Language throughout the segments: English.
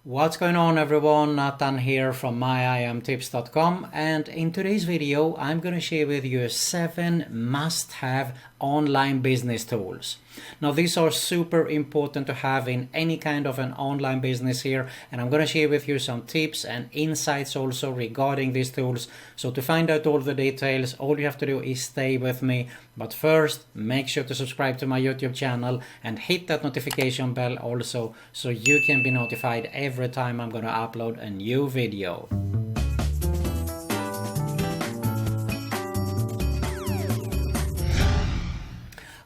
What's going on, everyone? Nathan here from myimtips.com, and in today's video I'm going to share with you 7 must-have online business tools. Now these are super important to have in any kind of an online business here, and I'm going to share with you some tips and insights also regarding these tools. So to find out all the details, all you have to do is stay with me. But first, make sure to subscribe to my YouTube channel and hit that notification bell also, so you can be notified every time I'm going to upload a new video.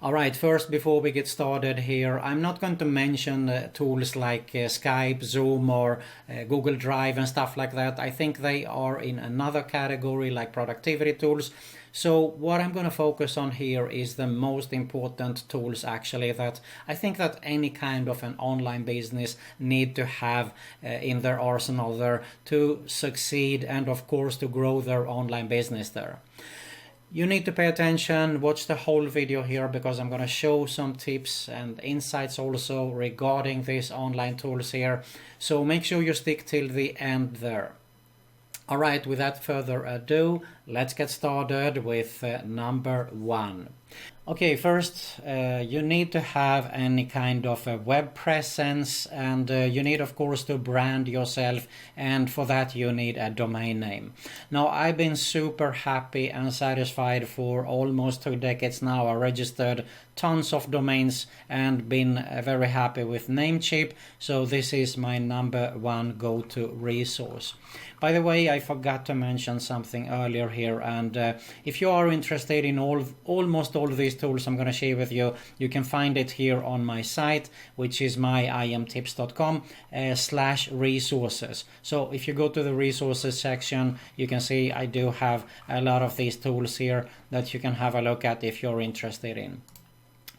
Alright, first, before we get started here, I'm not going to mention tools like Skype, Zoom or Google Drive and stuff like that. I think they are in another category like productivity tools. So what I'm going to focus on here is the most important tools actually that I think that any kind of an online business need to have in their arsenal there to succeed and of course to grow their online business there. You need to pay attention, watch the whole video here because I'm going to show some tips and insights also regarding these online tools here. So make sure you stick till the end there. Alright, without further ado, let's get started with number 1. Okay, first you need to have any kind of a web presence, and you need of course to brand yourself, and for that you need a domain name. Now I've been super happy and satisfied for almost 2 decades now. I registered tons of domains and been very happy with Namecheap, so this is my number 1 go-to resource. By the way, I forgot to mention something earlier here, and if you are interested in almost all of these tools I'm going to share with you, you can find it here on my site, which is myimtips.com /resources. So if you go to the resources section, you can see I do have a lot of these tools here that you can have a look at if you're interested in.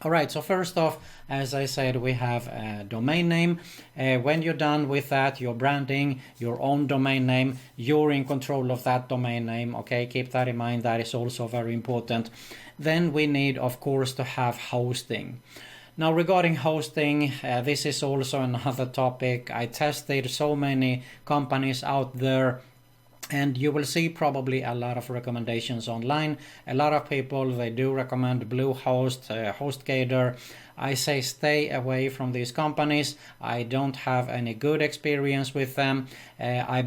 Alright, so first off, as I said, we have a domain name. When you're done with that, you're branding your own domain name, you're in control of that domain name, okay? Keep that in mind, that is also very important. Then we need, of course, to have hosting. Now regarding hosting, this is also another topic. I tested so many companies out there, and you will see probably a lot of recommendations online. A lot of people, they do recommend Bluehost, HostGator. I say stay away from these companies. I don't have any good experience with them. I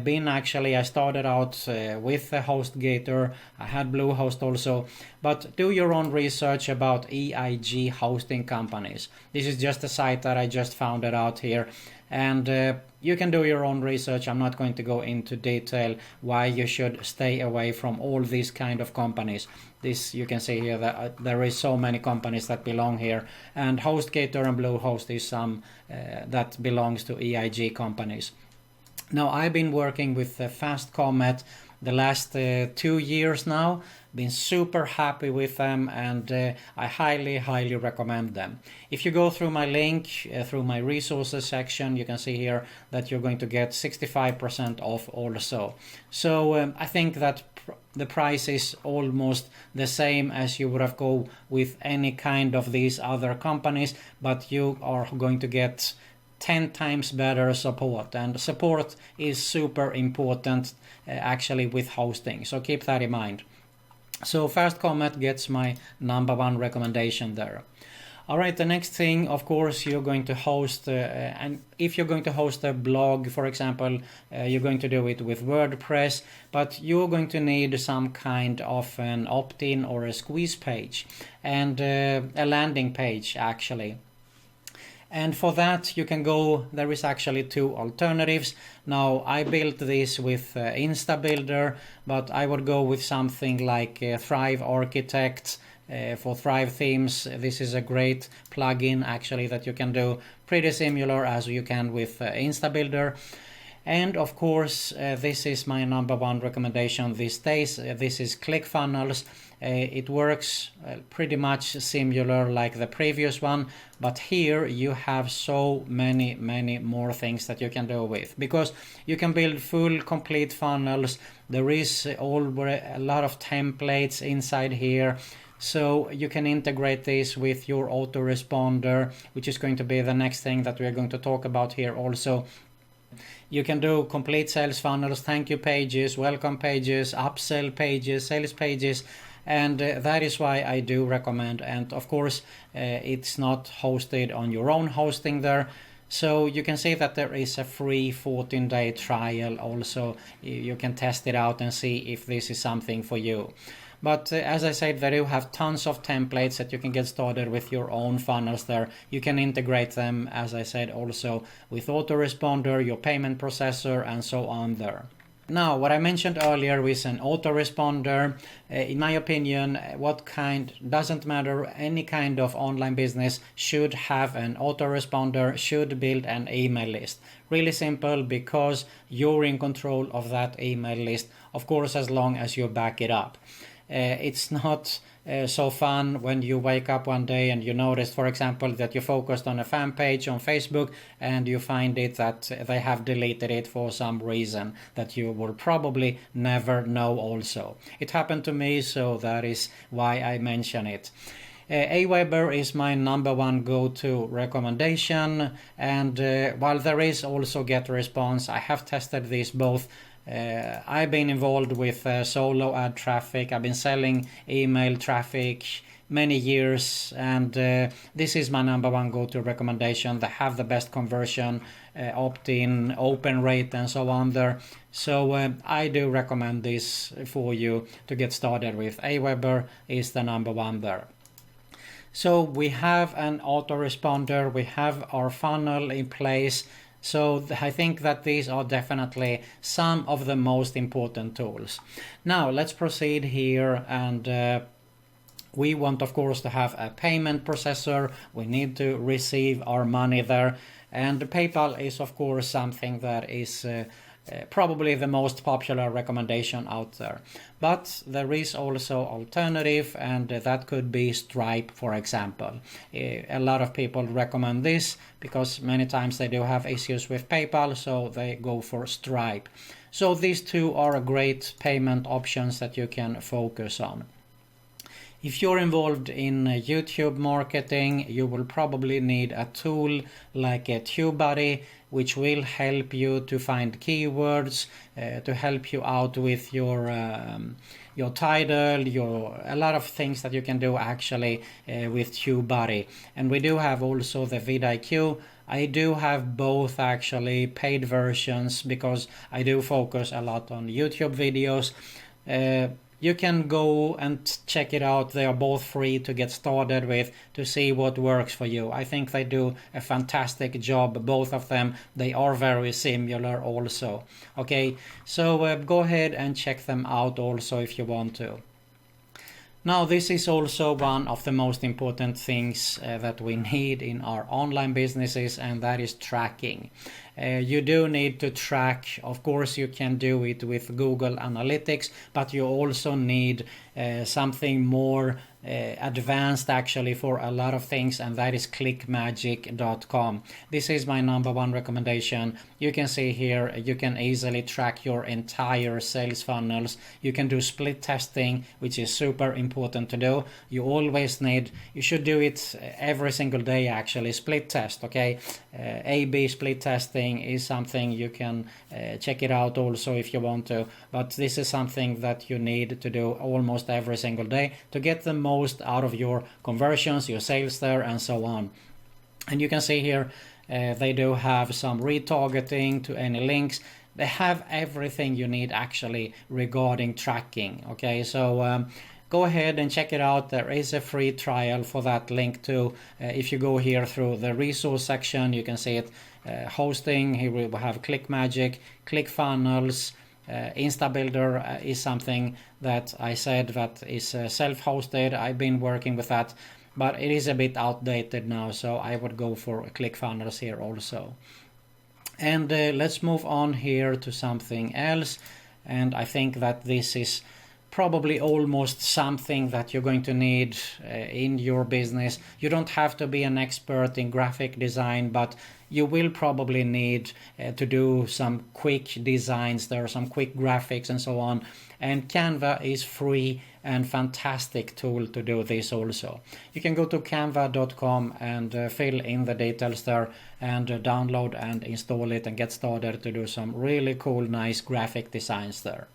started out with HostGator. I had Bluehost also. But do your own research about EIG hosting companies. This is just a site that I just found it out here. And you can do your own research. I'm not going to go into detail why you should stay away from all these kind of companies. This, you can see here that there is so many companies that belong here, and HostGator and Bluehost is some that belongs to EIG companies. Now I've been working with Fast Comet the last 2 years now. Been super happy with them, and I highly recommend them. If you go through my link, through my resources section, you can see here that you're going to get 65% off also. So I think that the price is almost the same as you would have go with any kind of these other companies, but you are going to get 10 times better support, and support is super important actually with hosting, so keep that in mind. So Fast Comet gets my number 1 recommendation there. Alright, the next thing, of course, you're going to host, and if you're going to host a blog, for example, you're going to do it with WordPress, but you're going to need some kind of an opt-in or a squeeze page, and a landing page actually. And for that you can go, there is actually 2 alternatives. Now I built this with InstaBuilder, but I would go with something like Thrive Architect for Thrive themes. This is a great plugin actually that you can do pretty similar as you can with InstaBuilder. And of course, this is my number 1 recommendation these days. This is ClickFunnels. It works pretty much similar like the previous one, but here you have so many more things that you can do with, because you can build full complete funnels. There is already a lot of templates inside here. So you can integrate this with your autoresponder, which is going to be the next thing that we're going to talk about here also. You can do complete sales funnels, thank you pages, welcome pages, upsell pages, sales pages, and that is why I do recommend. And of course it's not hosted on your own hosting there, so you can see that there is a free 14-day trial also. You can test it out and see if this is something for you. But as I said, they do have tons of templates that you can get started with your own funnels there. You can integrate them, as I said, also with autoresponder, your payment processor, and so on there. Now, what I mentioned earlier is an autoresponder. In my opinion, what kind doesn't matter. Any kind of online business should have an autoresponder, should build an email list. Really simple, because you're in control of that email list, of course, as long as you back it up. It's not so fun when you wake up one day and you notice, for example, that you focused on a fan page on Facebook and you find it that they have deleted it for some reason that you will probably never know also. It happened to me, so that is why I mention it. Aweber is my number one go-to recommendation, and while there is also GetResponse, I have tested these both. I've been involved with solo ad traffic. I've been selling email traffic many years, and this is my number one go-to recommendation. They have the best conversion, opt-in, open rate, and so on there. So I do recommend this for you to get started with. Aweber is the number one there. So we have an autoresponder, we have our funnel in place. So I think that these are definitely some of the most important tools. Now let's proceed here, and we want, of course, to have a payment processor. We need to receive our money there, and PayPal is, of course, something that is probably the most popular recommendation out there. But there is also alternative, and that could be Stripe, for example. A lot of people recommend this because many times they do have issues with PayPal, so they go for Stripe. So these two are great payment options that you can focus on. If you're involved in YouTube marketing, you will probably need a tool like a TubeBuddy, which will help you to find keywords, to help you out with your title, a lot of things that you can do actually with TubeBuddy. And we do have also the vidIQ. I do have both actually paid versions because I do focus a lot on YouTube videos. You can go and check it out. They are both free to get started with, to see what works for you. I think they do a fantastic job, both of them. They are very similar also. Okay, so go ahead and check them out also if you want to. Now, this is also one of the most important things that we need in our online businesses, and that is tracking. You do need to track. Of course, you can do it with Google Analytics, but you also need something more advanced actually for a lot of things, and that is clickmagic.com. This is my number one recommendation. You can see here you can easily track your entire sales funnels. You can do split testing, which is super important to do. You should do it every single day actually. Split test, okay? A/B split testing is something you can check it out also if you want to, but this is something that you need to do almost every single day to get the most out of your conversions, your sales there, and so on. And you can see here they do have some retargeting to any links. They have everything you need actually regarding tracking. Okay, so go ahead and check it out. There is a free trial for that link too. If you go here through the resource section, you can see it. Hosting, here we have ClickMagic, ClickFunnels, InstaBuilder is something that I said that is self-hosted. I've been working with that, but it is a bit outdated now, so I would go for ClickFunnels here also. And let's move on here to something else, and I think that this is probably almost something that you're going to need in your business. You don't have to be an expert in graphic design, but you will probably need to do some quick designs. There are some quick graphics and so on. And Canva is free and fantastic tool to do this also. You can go to canva.com and fill in the details there and download and install it and get started to do some really cool, nice graphic designs there.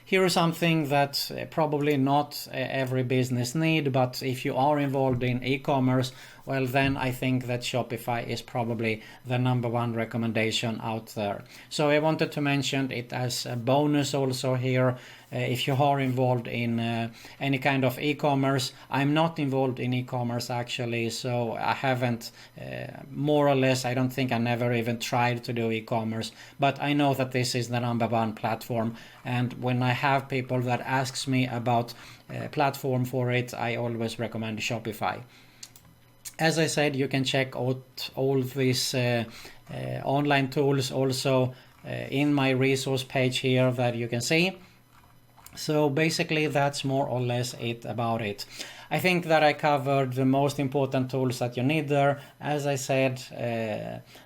Here is something that probably not every business need, but if you are involved in e-commerce, well then I think that Shopify is probably the #1 recommendation out there. So I wanted to mention it as a bonus also here. If you are involved in any kind of e-commerce, I'm not involved in e-commerce actually, so I haven't more or less, I don't think I never even tried to do e-commerce, but I know that this is the #1 platform, and when I have people that asks me about platform for it, I always recommend Shopify. As I said, you can check out all these online tools also in my resource page here that you can see. So basically that's more or less it about it. I think that I covered the most important tools that you need there. As I said,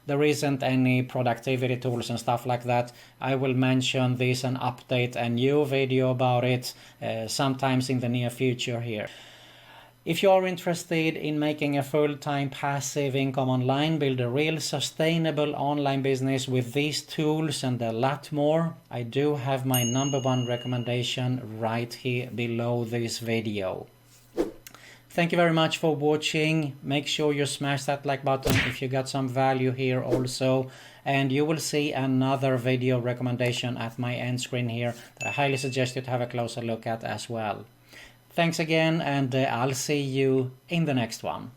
there isn't any productivity tools and stuff like that. I will mention this and update a new video about it sometimes in the near future here. If you are interested in making a full-time passive income online, build a real sustainable online business with these tools and a lot more, I do have my #1 recommendation right here below this video. Thank you very much for watching. Make sure you smash that like button if you got some value here also. And you will see another video recommendation at my end screen here that I highly suggest you to have a closer look at as well. Thanks again, and I'll see you in the next one.